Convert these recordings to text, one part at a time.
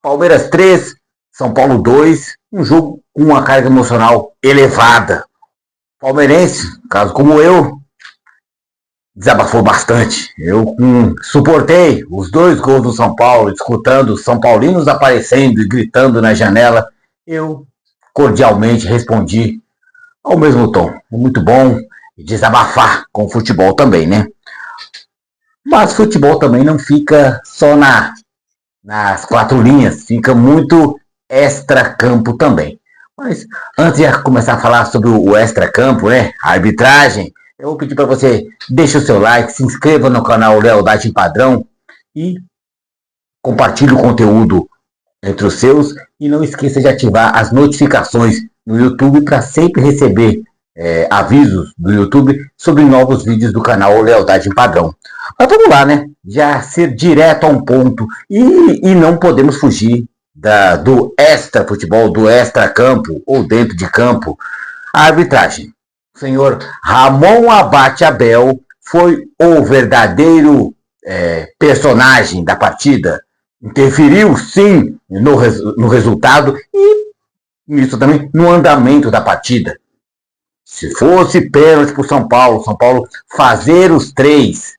Palmeiras 3, São Paulo 2, um jogo com uma carga emocional elevada. Palmeirense, caso como eu, desabafou bastante. Eu suportei os 2 gols do São Paulo, escutando os São Paulinos aparecendo e gritando na janela. Eu cordialmente respondi ao mesmo tom. É muito bom desabafar com o futebol também, né? Mas futebol também não fica só nas 4 linhas, fica muito extra-campo também. Mas antes de começar a falar sobre o extra-campo, né, a arbitragem, eu vou pedir para você deixe o seu like, se inscreva no canal Lealdade em Padrão e compartilhe o conteúdo entre os seus e não esqueça de ativar as notificações no YouTube para sempre receber avisos do YouTube sobre novos vídeos do canal Lealdade em Padrão. Mas vamos lá, né? Já ser direto a um ponto e não podemos fugir do extra futebol, do extra campo ou dentro de campo, a arbitragem. O senhor Ramon Abate Abel foi o verdadeiro personagem da partida. Interferiu sim no resultado e isso também no andamento da partida. Se fosse pênalti para o São Paulo fazer os 3,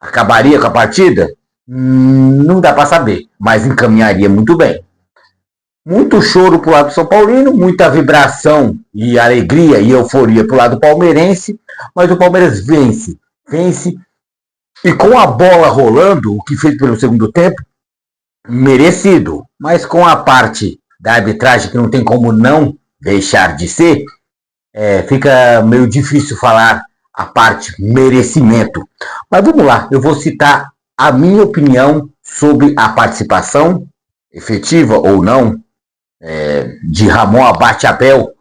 acabaria com a partida? Não dá para saber, mas encaminharia muito bem. Muito choro para o lado do São Paulino, muita vibração e alegria e euforia para o lado palmeirense, mas o Palmeiras vence e com a bola rolando, o que fez pelo segundo tempo, merecido, mas com a parte da arbitragem que não tem como não deixar de ser, fica meio difícil falar a parte merecimento. Mas vamos lá, eu vou citar a minha opinião sobre a participação, efetiva ou não, de Ramon Abate Abel,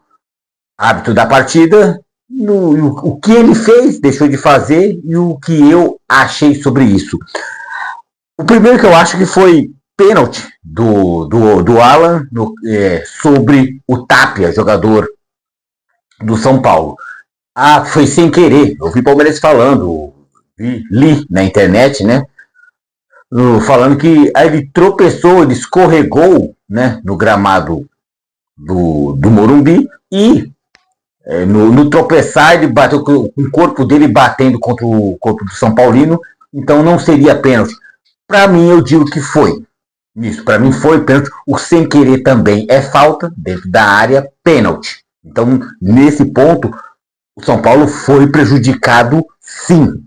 árbitro da partida, o que ele fez, deixou de fazer e o que eu achei sobre isso. O primeiro que eu acho que foi pênalti do Alan sobre o Tapia, jogador do São Paulo. Foi sem querer. Eu vi o Palmeiras falando, li na internet, né? Falando que aí ele tropeçou, ele escorregou, né, no gramado do Morumbi e no tropeçar ele bateu com o corpo dele batendo contra o corpo do São Paulino, então não seria pênalti. Para mim, eu digo que foi. Isso, para mim foi pênalti. O sem querer também é falta dentro da área, pênalti. Então, nesse ponto, o São Paulo foi prejudicado, sim,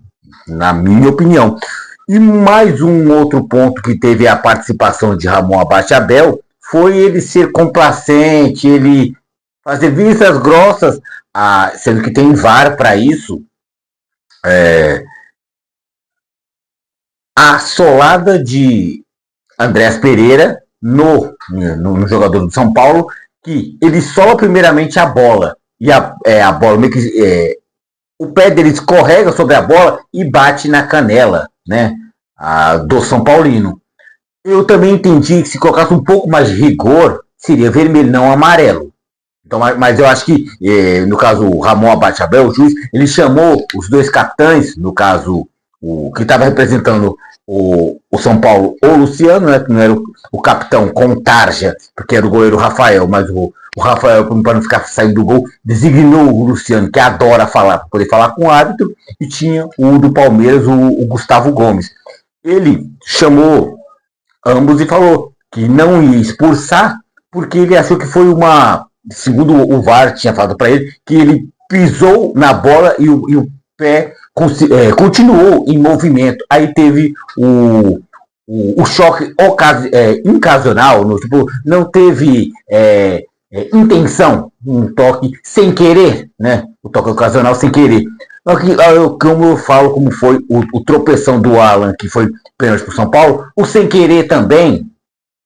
na minha opinião. E mais um outro ponto que teve a participação de Ramon Abate Abel foi ele ser complacente, ele fazer vistas grossas, sendo que tem VAR para isso. A solada de Andrés Pereira no jogador do São Paulo, que ele sola primeiramente a bola e a bola meio que o pé dele escorrega sobre a bola e bate na canela, né, do São Paulino. Eu também entendi que se colocasse um pouco mais de rigor seria vermelho, não amarelo. Então, mas eu acho que no caso o Ramon Abate Abel, o juiz, ele chamou os 2 capitães, no caso o que estava representando o São Paulo, o Luciano, né, que não era o capitão com tarja, porque era o goleiro Rafael, mas o Rafael, para não ficar saindo do gol, designou o Luciano, que adora falar, para poder falar com o árbitro, e tinha o do Palmeiras, o Gustavo Gomes. Ele chamou ambos e falou que não ia expulsar, porque ele achou que foi segundo o VAR tinha falado para ele, que ele pisou na bola e o pé continuou em movimento. Aí teve o choque ocasional, tipo, não teve intenção, um toque sem querer, né? O toque ocasional sem querer. Como eu falo, como foi o tropeção do Alan, que foi pênalti para o São Paulo, o sem querer também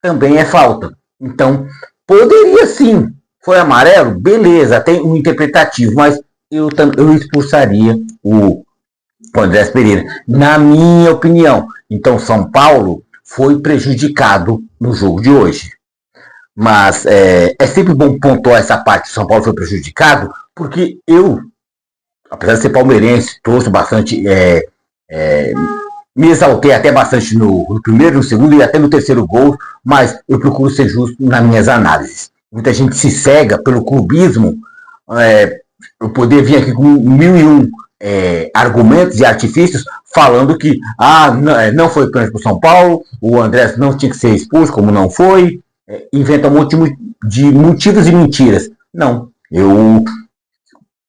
é falta. Então, poderia sim. Foi amarelo? Beleza, tem um interpretativo, mas eu expulsaria o Andrés Pereira, na minha opinião. Então, São Paulo foi prejudicado no jogo de hoje. Mas é sempre bom pontuar essa parte que São Paulo foi prejudicado, porque eu, apesar de ser palmeirense, torço bastante Me exaltei até bastante no primeiro, no segundo e até no terceiro gol, mas eu procuro ser justo nas minhas análises. Muita gente se cega pelo clubismo, eu poder vir aqui com mil e um argumentos e artifícios falando que não foi pênalti para o São Paulo, o Andrés não tinha que ser expulso, como não foi, inventa um monte de motivos e mentiras. Não, eu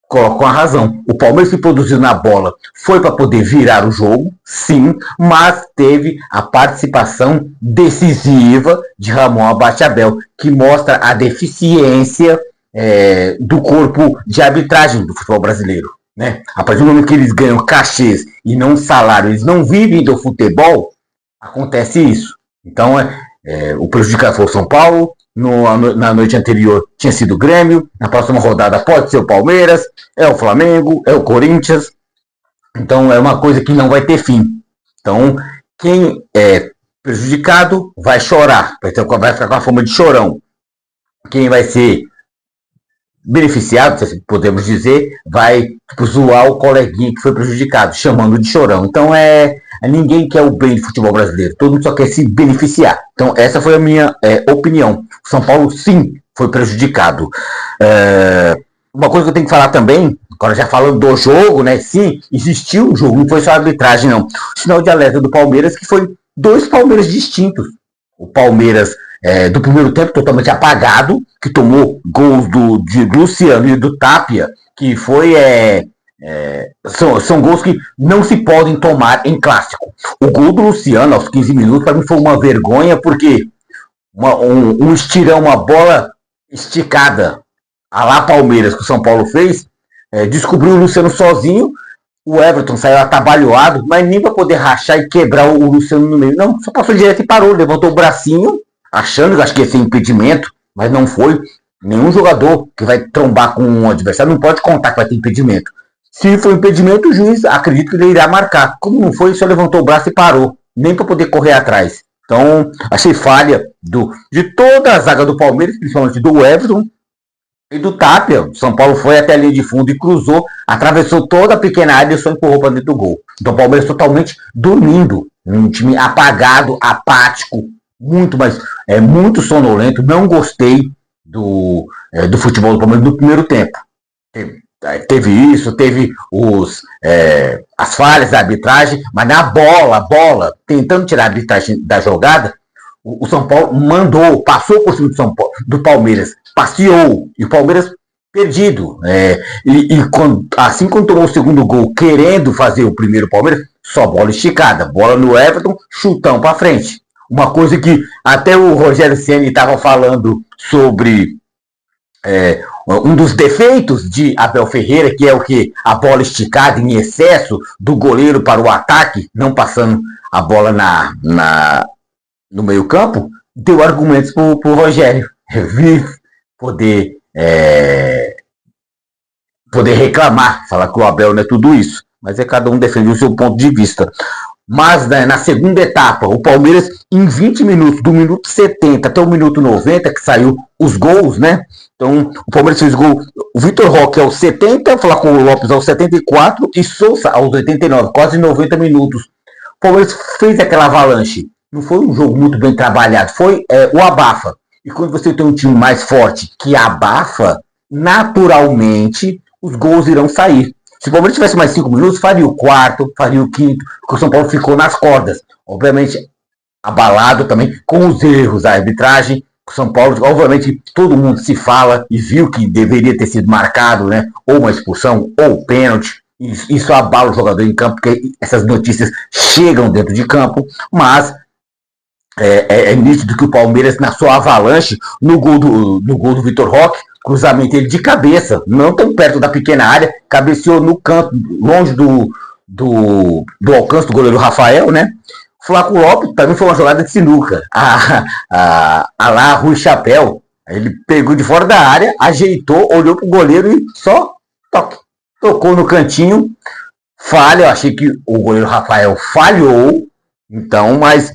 coloco a razão. O Palmeiras que produziu na bola foi para poder virar o jogo, sim, mas teve a participação decisiva de Ramon Abachavel, que mostra a deficiência do corpo de arbitragem do futebol brasileiro. Né? A partir do momento que eles ganham cachês e não salário, eles não vivem do futebol, acontece isso. Então, o prejudicado foi o São Paulo, na noite anterior tinha sido o Grêmio, na próxima rodada pode ser o Palmeiras, é o Flamengo, é o Corinthians. Então, é uma coisa que não vai ter fim. Então, quem é prejudicado vai chorar, vai ficar com a fama de chorão. Quem vai ser beneficiado, se podemos dizer, vai zoar o coleguinha que foi prejudicado, chamando de chorão. Então ninguém quer o bem do futebol brasileiro, todo mundo só quer se beneficiar. Então essa foi a minha opinião. O São Paulo sim foi prejudicado. Uma coisa que eu tenho que falar também, agora já falando do jogo, né? Sim, existiu o jogo, não foi só a arbitragem, não. O sinal de alerta do Palmeiras, que foi 2 Palmeiras distintos. O Palmeiras do primeiro tempo totalmente apagado, que tomou gols de Luciano e do Tapia, que foi são gols que não se podem tomar em clássico. O gol do Luciano aos 15 minutos para mim foi uma vergonha, porque um estirão, uma bola esticada a lá Palmeiras que o São Paulo fez, descobriu o Luciano sozinho. O Everton saiu atabalhoado, mas nem para poder rachar e quebrar o Luciano no meio. Não, só passou direto e parou, levantou o bracinho, achando que acho que ia ser impedimento, mas não foi. Nenhum jogador que vai trombar com um adversário não pode contar que vai ter impedimento. Se for impedimento, o juiz acredita que ele irá marcar. Como não foi, só levantou o braço e parou, nem para poder correr atrás. Então, achei falha de toda a zaga do Palmeiras, principalmente do Everton e do Tapia. O São Paulo foi até a linha de fundo e cruzou, atravessou toda a pequena área e só empurrou para dentro do gol. Então o Palmeiras totalmente dormindo, um time apagado, apático, muito sonolento. Não gostei do futebol do Palmeiras no primeiro tempo. Teve isso, teve as falhas da arbitragem, mas na bola, tentando tirar a arbitragem da jogada, o São Paulo passou por cima do Palmeiras, passeou, e o Palmeiras perdido. Assim quando tomou o segundo gol, querendo fazer o primeiro Palmeiras, só bola esticada, bola no Everton, chutão para frente. Uma coisa que até o Rogério Ceni estava falando sobre um dos defeitos de Abel Ferreira, que é o que? A bola esticada em excesso do goleiro para o ataque, não passando a bola no meio campo, deu argumentos para o Rogério vir poder reclamar, falar que o Abel não é tudo isso, mas cada um defende o seu ponto de vista. Mas na segunda etapa, o Palmeiras em 20 minutos, do minuto 70 até o minuto 90, que saiu os gols, né? Então o Palmeiras fez gol, o Vitor Roque aos 70, o Flaco Lopes aos 74 e Souza aos 89, quase 90 minutos. O Palmeiras fez aquela avalanche. Não foi um jogo muito bem trabalhado, foi o abafa. E quando você tem um time mais forte que abafa, naturalmente os gols irão sair. Se o Palmeiras tivesse mais 5 minutos, faria o quarto, faria o quinto, porque o São Paulo ficou nas cordas. Obviamente, abalado também com os erros da arbitragem. O São Paulo, obviamente, todo mundo se fala e viu que deveria ter sido marcado, né? Ou uma expulsão, ou pênalti. Isso abala o jogador em campo, porque essas notícias chegam dentro de campo, mas é nítido que o Palmeiras, na sua avalanche, no gol do Vitor Roque, cruzamento ele de cabeça, não tão perto da pequena área, cabeceou no canto, longe do alcance do goleiro Rafael, né? Flaco Lopes também foi uma jogada de sinuca. Lá, Rui Chapéu, ele pegou de fora da área, ajeitou, olhou pro goleiro e só tocou no cantinho. Falha, eu achei que o goleiro Rafael falhou, então, mas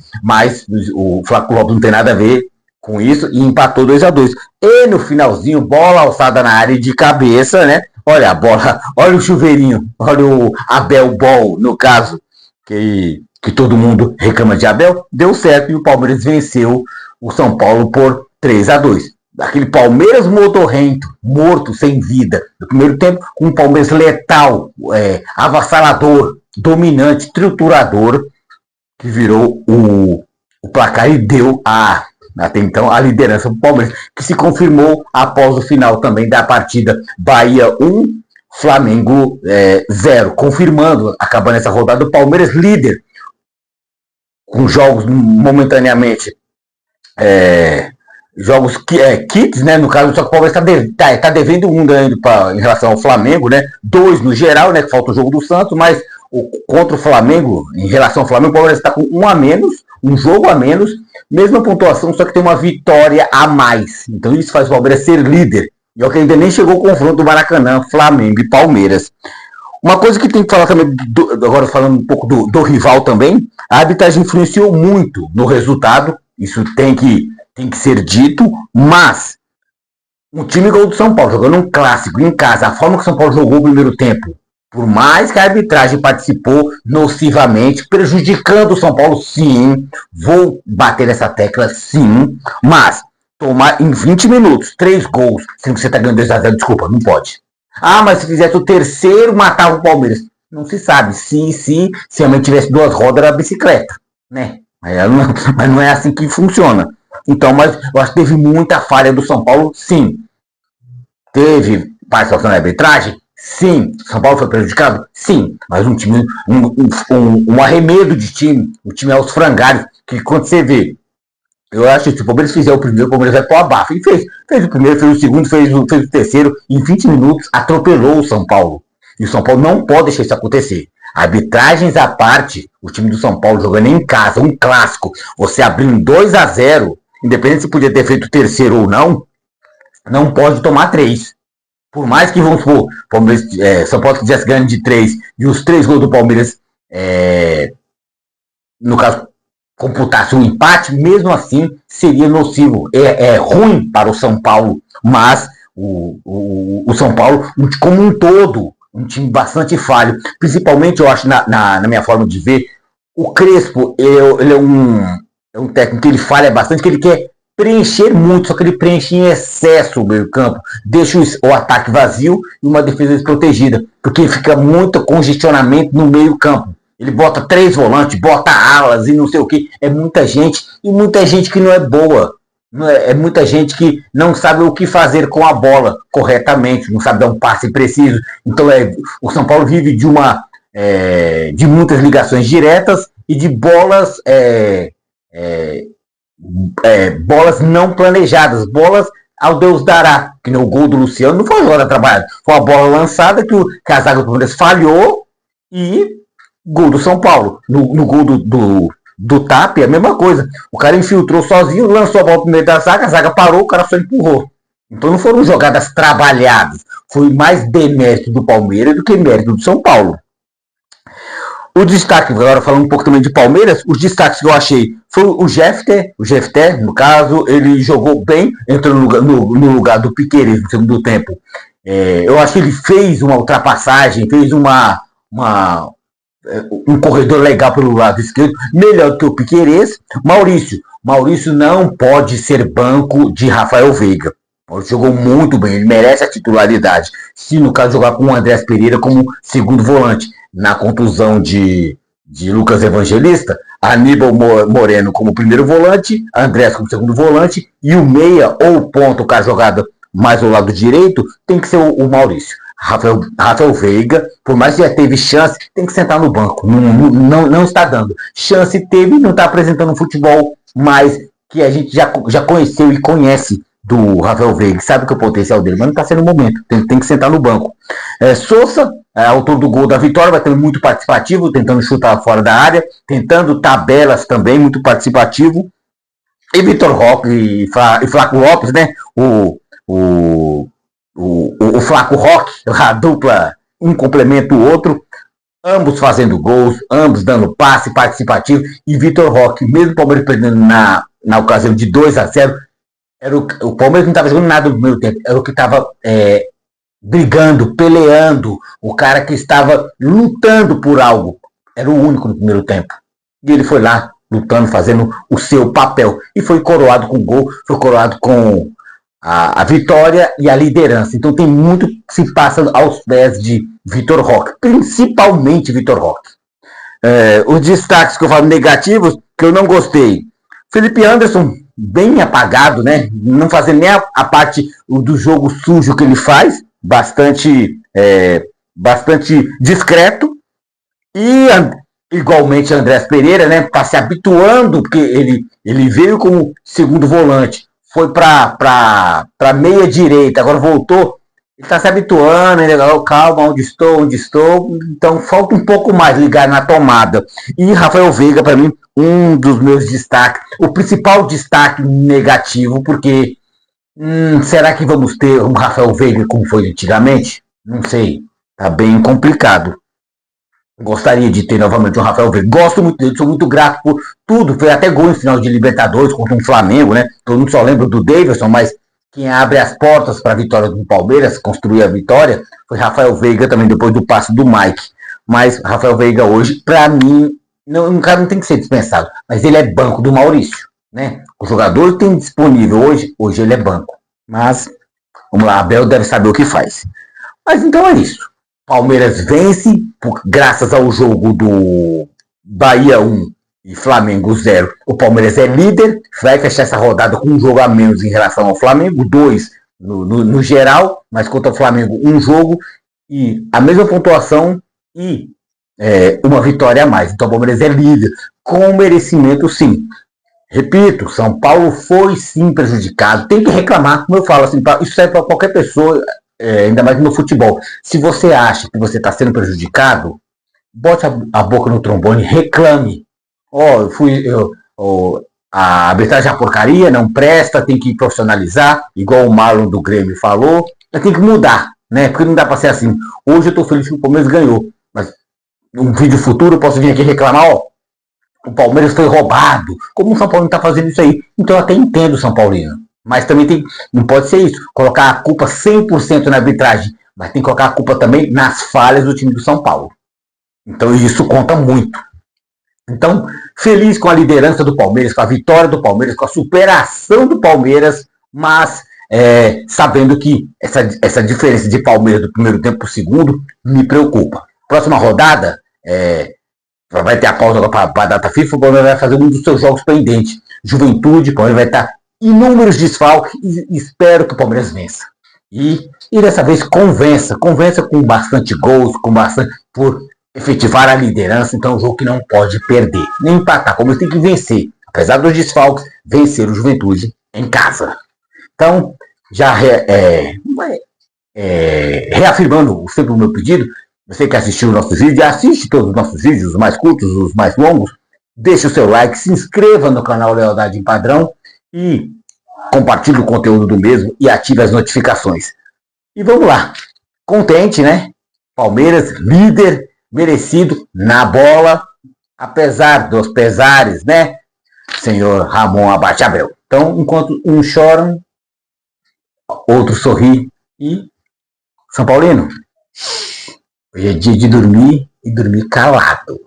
o Flaco Lopes não tem nada a ver com isso e empatou 2-2. E no finalzinho, bola alçada na área de cabeça, né? Olha a bola, olha o chuveirinho, olha o Abel Ball, no caso, que que todo mundo reclama de Abel, deu certo e o Palmeiras venceu o São Paulo por 3-2. Aquele Palmeiras modorrento, morto, sem vida, no primeiro tempo, com um Palmeiras letal, avassalador, dominante, triturador, que virou o placar e deu até então a liderança do Palmeiras, que se confirmou após o final também da partida Bahia 1, Flamengo 0, confirmando, acabando essa rodada, o Palmeiras líder, com jogos momentaneamente jogos kits, né? No caso, só que o Palmeiras tá devendo um ainda em relação ao Flamengo, né? 2 no geral, né? Que falta o jogo do Santos, mas contra o Flamengo, em relação ao Flamengo, o Palmeiras está com um a menos, um jogo a menos, mesma pontuação, só que tem uma vitória a mais. Então isso faz o Palmeiras ser líder. E é que ainda nem chegou o confronto do Maracanã, Flamengo e Palmeiras. Uma coisa que tem que falar também, agora falando um pouco do rival também, a arbitragem influenciou muito no resultado, isso tem que ser dito, mas um time igual o do São Paulo, jogando um clássico em casa, a forma que o São Paulo jogou o primeiro tempo, por mais que a arbitragem participou nocivamente, prejudicando o São Paulo, sim, vou bater nessa tecla, sim, mas tomar em 20 minutos 3 gols, sendo que você está ganhando 2-0, desculpa, não pode. Ah, mas se fizesse o terceiro, matava o Palmeiras. Não se sabe. Se realmente tivesse 2 rodas, era a bicicleta, né? Mas não é assim que funciona. Então, mas eu acho que teve muita falha do São Paulo, sim. Teve participação na arbitragem? Sim. São Paulo foi prejudicado? Sim. Mas um time, um arremedo de time, o time aos frangalhos, que quando você vê, eu acho que se o Palmeiras fizer o primeiro, o Palmeiras vai pro abafo. E fez o primeiro, fez o segundo, fez o terceiro. Em 20 minutos, atropelou o São Paulo. E o São Paulo não pode deixar isso acontecer. Arbitragens à parte, o time do São Paulo jogando em casa, um clássico, você abrindo 2-0, independente se podia ter feito o terceiro ou não pode tomar 3. Por mais que, vamos supor, Palmeiras, São Paulo tivesse ganho de 3 e os 3 gols do Palmeiras, no caso, computasse um empate, mesmo assim seria nocivo. É ruim para o São Paulo, mas o São Paulo, como um todo, um time bastante falho. Principalmente, eu acho, na minha forma de ver, o Crespo, ele é um técnico que ele falha bastante, que ele quer preencher muito, só que ele preenche em excesso o meio campo, deixa o ataque vazio e uma defesa desprotegida, porque fica muito congestionamento no meio campo. Ele bota 3 volantes, bota alas e não sei o que. É muita gente, e muita gente que não é boa. É muita gente que não sabe o que fazer com a bola corretamente, não sabe dar um passe preciso. Então o São Paulo vive de muitas ligações diretas e de bolas bolas não planejadas, bolas ao Deus dará, que no gol do Luciano não foi uma jogada trabalhada, foi uma bola lançada que a zaga do Palmeiras falhou e gol do São Paulo. No gol do TAP, é a mesma coisa. O cara infiltrou sozinho, lançou a bola no meio da zaga, a zaga parou, o cara só empurrou. Então não foram jogadas trabalhadas. Foi mais demérito do Palmeiras do que mérito do São Paulo. O destaque, agora falando um pouco também de Palmeiras, os destaques que eu achei foi o Jefter, no caso, ele jogou bem, entrou no lugar do Piquerez no segundo tempo. Eu acho que ele fez uma ultrapassagem, fez um corredor legal pelo lado esquerdo, melhor do que o Piquerez. Maurício não pode ser banco de Rafael Veiga. Maurício jogou muito bem, ele merece a titularidade. Se no caso jogar com o Andrés Pereira como segundo volante, na contusão de Lucas Evangelista, Aníbal Moreno como primeiro volante, Andrés como segundo volante, e o meia ou ponto, com a jogada mais ao lado direito, tem que ser o Maurício. Rafael Veiga, por mais que já teve chance, tem que sentar no banco. Não está dando. Chance teve, não está apresentando um futebol mais que a gente já conheceu e conhece do Rafael Veiga, sabe que é o potencial dele, mas não está sendo o momento, tem que sentar no banco. Sousa, autor do gol da vitória, vai ter muito participativo, tentando chutar fora da área, tentando tabelas também, muito participativo. E Vitor Roque e Flaco Lopes, né? O Flaco Roque, a dupla, um complementa o outro, ambos fazendo gols, ambos dando passe participativo, e Vitor Roque, mesmo o Palmeiras perdendo na ocasião de 2-0, o Palmeiras não estava jogando nada no primeiro tempo, era o que estava brigando, peleando, o cara que estava lutando por algo, era o único no primeiro tempo. E ele foi lá, lutando, fazendo o seu papel. E foi coroado com gol, foi coroado com a vitória e a liderança. Então tem muito que se passa aos pés de Vitor Roque, principalmente Vitor Roque. Os destaques que eu falo negativos, que eu não gostei. Felipe Anderson, bem apagado, né? Não fazendo nem a parte do jogo sujo que ele faz, bastante discreto. E igualmente Andrés Pereira, né? Tá se habituando, porque ele veio como segundo volante, foi para meia direita, agora voltou. Ele está se habituando, ele calma, onde estou. Então falta um pouco mais ligar na tomada. E Rafael Veiga, para mim, um dos meus destaques, o principal destaque negativo, porque será que vamos ter um Rafael Veiga como foi antigamente? Não sei, tá bem complicado. Gostaria de ter novamente um Rafael Veiga. Gosto muito dele, sou muito grato por tudo. Foi até gol em final de Libertadores contra um Flamengo, né? Todo mundo só lembra do Davidson, mas quem abre as portas para a vitória do Palmeiras, construir a vitória, foi Rafael Veiga também, depois do passe do Mike. Mas Rafael Veiga hoje, para mim, um cara não tem que ser dispensado, mas ele é banco do Maurício, né? O jogador tem disponível hoje ele é banco. Mas, vamos lá, Abel deve saber o que faz. Mas então é isso. Palmeiras vence, graças ao jogo do Bahia 1 e Flamengo 0. O Palmeiras é líder, vai fechar essa rodada com um jogo a menos em relação ao Flamengo, 2 no geral, mas contra o Flamengo um jogo e a mesma pontuação e uma vitória a mais. Então o Palmeiras é líder, com merecimento sim. Repito, São Paulo foi sim prejudicado, tem que reclamar, como eu falo, assim, isso serve para qualquer pessoa, ainda mais no futebol. Se você acha que você está sendo prejudicado, bote a boca no trombone, reclame. A arbitragem é uma porcaria, não presta, tem que profissionalizar, igual o Marlon do Grêmio falou, mas tem que mudar, né? Porque não dá para ser assim. Hoje eu estou feliz que o Palmeiras ganhou, mas um vídeo futuro eu posso vir aqui reclamar, o Palmeiras foi roubado. Como o São Paulo está fazendo isso aí? Então eu até entendo o São Paulino. Mas também não pode ser isso, colocar a culpa 100% na arbitragem, mas tem que colocar a culpa também nas falhas do time do São Paulo. Então isso conta muito. Então, feliz com a liderança do Palmeiras, com a vitória do Palmeiras, com a superação do Palmeiras, mas sabendo que essa diferença de Palmeiras do primeiro tempo para o segundo me preocupa. Próxima rodada, vai ter a pausa para a data FIFA, o Palmeiras vai fazer um dos seus jogos pendentes. Juventude, o Palmeiras vai estar inúmeros desfalques e espero que o Palmeiras vença. E dessa vez convença com bastante gols, por efetivar a liderança. Então é um jogo que não pode perder, nem empatar, como ele tem que vencer, apesar dos desfalques, vencer o Juventude em casa. Então, já reafirmando sempre o meu pedido, você que assistiu os nossos vídeos, assiste todos os nossos vídeos, os mais curtos, os mais longos, deixe o seu like, se inscreva no canal Lealdade em Padrão e compartilhe o conteúdo do mesmo e ative as notificações. E vamos lá, contente, né? Palmeiras, líder, merecido, na bola, apesar dos pesares, né? Senhor Ramon Abate Abel. Então, enquanto uns choram, outros sorri e São Paulino, hoje é dia de dormir e dormir calado.